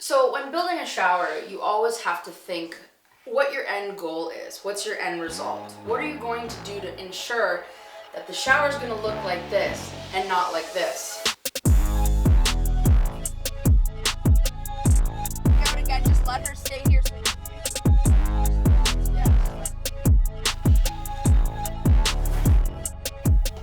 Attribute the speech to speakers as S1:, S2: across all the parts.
S1: So when building a shower, you always have to think what your end goal is. What's your end result? What are you going to do to ensure that the shower is going to look like this and not like this?
S2: Go again, just let her stay here.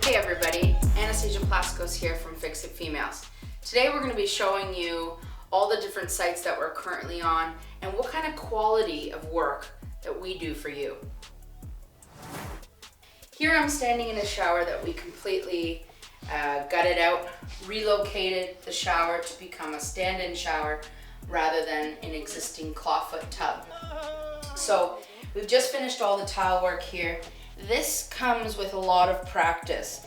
S1: Hey everybody, Annastacia here from FIF Females. Today we're going to be showing you all the different sites that we're currently on and what kind of quality of work that we do for you. Here I'm standing in a shower that we completely gutted out, relocated the shower to become a stand-in shower rather than an existing clawfoot tub. So we've just finished all the tile work here. This comes with a lot of practice.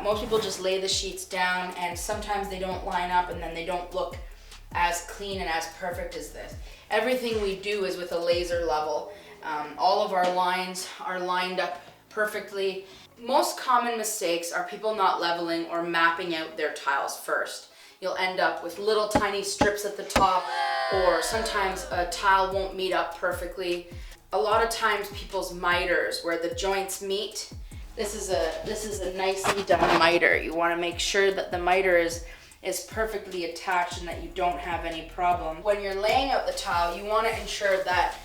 S1: Most people just lay the sheets down and sometimes they don't line up and then they don't look as clean and as perfect as this. Everything we do is with a laser level. All of our lines are lined up perfectly. Most common mistakes are people not leveling or mapping out their tiles first. You'll end up with little tiny strips at the top, or sometimes a tile won't meet up perfectly. A lot of times people's miters, where the joints meet, this is a nicely done miter. You want to make sure that the miter is perfectly attached and that you don't have any problem. When you're laying out the tile, you want to ensure that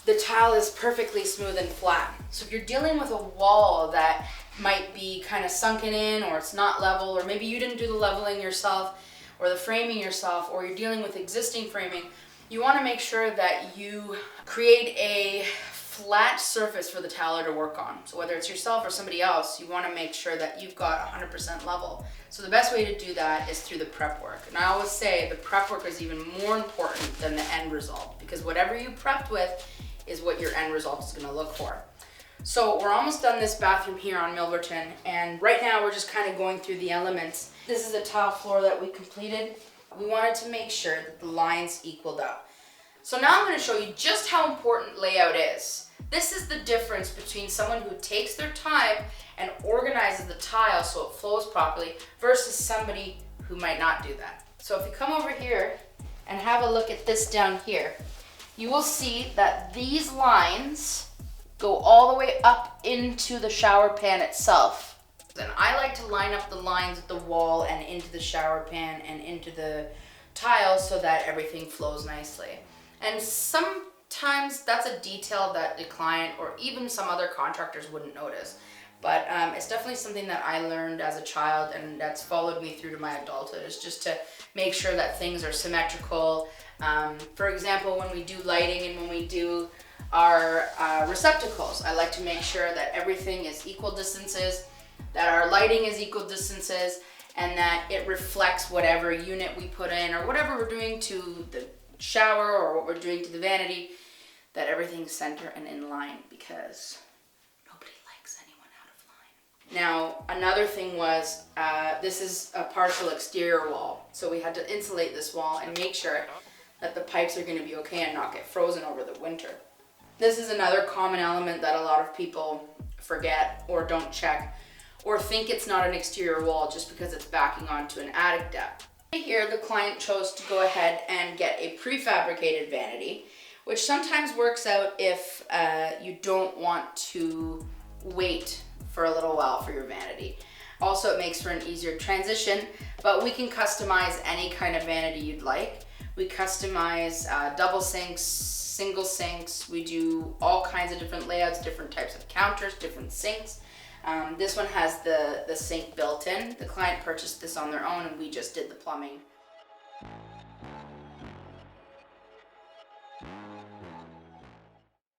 S1: the tile is perfectly smooth and flat. So if you're dealing with a wall that might be kind of sunken in, or it's not level, or maybe you didn't do the leveling yourself or the framing yourself, or you're dealing with existing framing, you want to make sure that you create a flat surface for the tiler to work on. So whether it's yourself or somebody else, you want to make sure that you've got 100% level. So the best way to do that is through the prep work. And I always say the prep work is even more important than the end result, because whatever you prepped with is what your end result is going to look for. So we're almost done this bathroom here on Milverton, and right now we're just kind of going through the elements. This is the tile floor that we completed. We wanted to make sure that the lines equaled out. So now I'm going to show you just how important layout is. This is the difference between someone who takes their time and organizes the tile so it flows properly versus somebody who might not do that. So if you come over here and have a look at this down here, you will see that these lines go all the way up into the shower pan itself. And I like to line up the lines at the wall and into the shower pan and into the tile so that everything flows nicely. And sometimes that's a detail that the client or even some other contractors wouldn't notice. But it's definitely something that I learned as a child and that's followed me through to my adulthood, is just to make sure that things are symmetrical. For example, when we do lighting and when we do our receptacles, I like to make sure that everything is equal distances, that our lighting is equal distances, and that it reflects whatever unit we put in or whatever we're doing to the shower or what we're doing to the vanity, that everything's center and in line, because nobody likes anyone out of line. Now, another thing was, this is a partial exterior wall, so we had to insulate this wall and make sure that the pipes are going to be okay and not get frozen over the winter. This is another common element that a lot of people forget or don't check, or think it's not an exterior wall just because it's backing onto an attic depth. Here the client chose to go ahead and get a prefabricated vanity, which sometimes works out if you don't want to wait for a little while for your vanity. Also, it makes for an easier transition, but we can customize any kind of vanity you'd like. We customize double sinks, single sinks. We do all kinds of different layouts, different types of counters, different sinks. This one has the sink built in. The client purchased this on their own and we just did the plumbing.